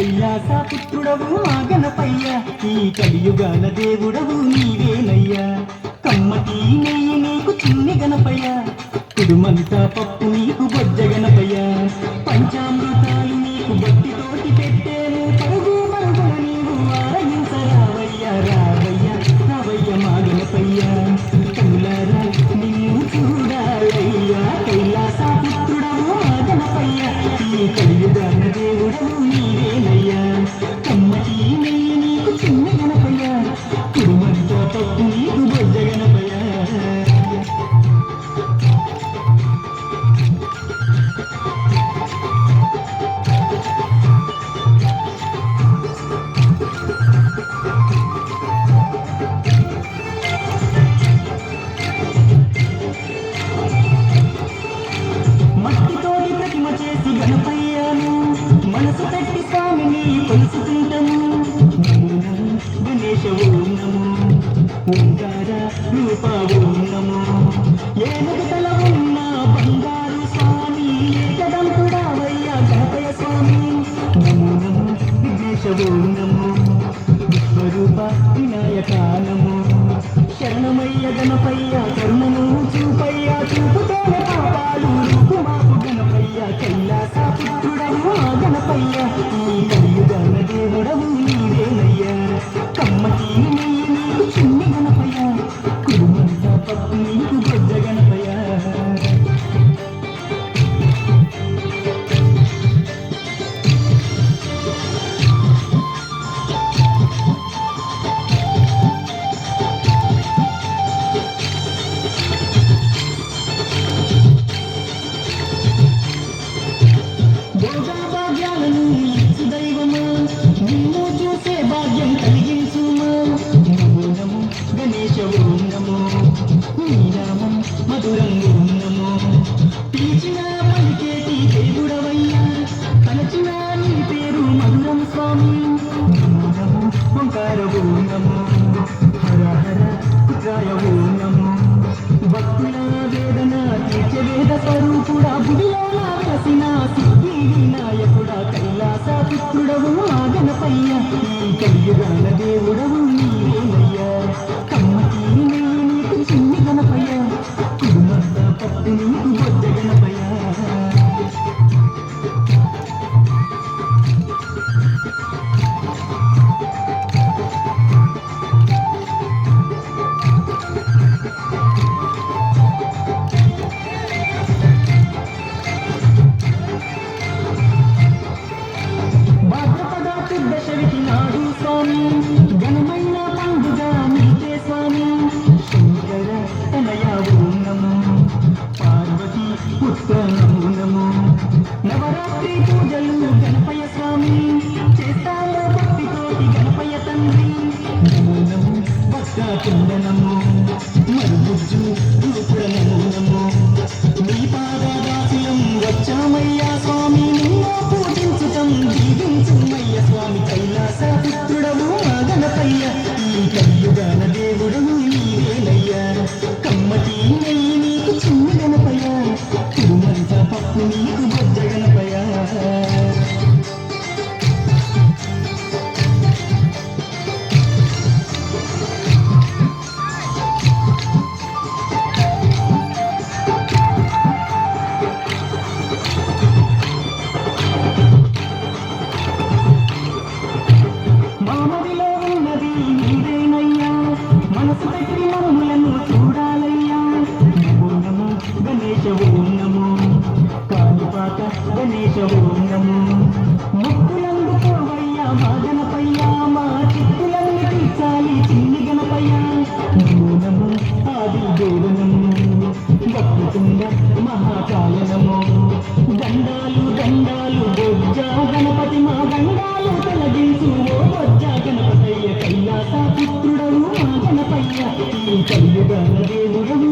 కైలాస పుత్రుడవు మా గణపయ్య, ఈ కలియుగాల దేవుడవు నీవేనయ్యా. కమ్మటి నెయ్యి నీకు చిన్ని గణపయ్య, కుడుమంతా పప్పు నీకు బొజ్జ గణపయ్య. పంచామృతాలు నీకు భక్తితోటి పెట్టేను, పరుగు మరుగున నీవు ఆరగించరావయ్యా. రావయ్యా రావయ్య మా గణపయ్య, కనులారా నిన్ను చూడాలయ్యా. కైలాస పుత్రుడవు మా గణపయ్య, ఈ కలియుగాల దేవుడవు నీవేనయ్యా. కమ్మటి నెయ్యి నీకు చిన్న గణపయ్య, కుడుమంతా పప్పు నీకు బొజ్జ గణపయ్య. మట్టితోటి ప్రతిమ చేసి గణపయ్యను మనసు పెట్టి స్వామిని కొలుసుకుంటాము. నమో గణేశ ఓం నమో, ఓంకార రూప ఓం నమో. ఏనుగు తల ఉన్న బంగారు స్వామి, ఏకదంతుడావయ్యా గణపయ్య స్వామి. నమో నమో విఘ్నేశ ఓం నమో, విశ్వరూప వినాయక నమో. శరణమయ్య గణపయ్య, కరుణను చూపయ్య, చూపుతోనే పాపాలు రూపుమాపు గణపయ్య. కైలాస పుత్రుడవు ఆ గణపయ్య, ఈ కలియుగాల దేవుడవు నీవేనయ్యా. కమ్మటి నెయ్యి నీకు చిన్ని గణపయ్య, కుడుమంతా పప్పు నీకు బొజ్జ గణపయ్య. భోగభాగ్యాలను ఇచ్చు దైవమా, నిన్ను చూసే భాగ్యం కలిగించుమా. నమో నమో గణేశ ఓం నమో, నీ నామం మధురం ఓం నమో. పిలిచిన పలికేటి దేవుడవయ్యా, తలచిన నీ పేరు మధురం స్వామి. నమో నమో ఓంకార ఓం నమో, హర హర పుత్రాయ ఓం నమో. భక్తుల వేదన తీర్చే వేద స్వరూపుడా, బుడిలో వెలసిన సిద్ధి వినాయకుడా. కైలాస పుత్రుడవు మా గణపయ్య, ఈ కలియుగాల దేవుడవు నీవేనయ్యా. కమ్మటి నెయ్యి నీకు చిన్ని గణపయ్య, కుడుమంతా పప్పు నీకు బొజ్జ గణపయ్య. భాద్రపద దశవిధి నాడు స్వామి, ఘనమైన పండుగ నీకే స్వామి. శంకర తనయ ఓం నమో, పార్వతి పుత్ర నమో నమో. నవరాత్రి పూజలు గణపయ్య స్వామి, చేస్తాము భక్తితోటి గణపయ్య తండ్రి. నమో నమో భక్త కుండ నమో, మరుగుజ్జు రూపుడ నమో నమో. నీ పాదదాసులం వచ్చామయ్యా స్వామి, నిన్ను పూజించుటం దీవించుమయ్య స్వామి. కైలాస పుత్రుడవు మా గణపయ్య, ఈ కలియుగాల దేవుడవు నీవేనయ్యా. కమ్మటి నెయ్యి నీకు చిన్ని గణపయ్య, కుడుమంతా పప్పు నీకు బొజ్జ గణపయ్య. మామదిలో ఉన్నది నీవేనయ్యా, మనసు పెట్టి మమ్ములను చూడాలయ్యా. నమో నమో గణేశ ఓం నమో, కాణిపాక గణేశ ఓం నమో. ముక్కులందుకోవయ్యా మా గణపయ్య, మా చిక్కులన్నీ తీర్చాలి చిన్ని గణపయ్య. నమో నమో ఆది దేవ నమో, వక్రతుండ మహాకాయ నమో. దండాలు దండాలు బొజ్జ గణపతి, మా గండాలు తొలగించు ఓ బొజ్జ గణపతయ్య. కైలాస పుత్రుడవు మా గణపయ్య, ఈ కలియుగాల దేవుడవు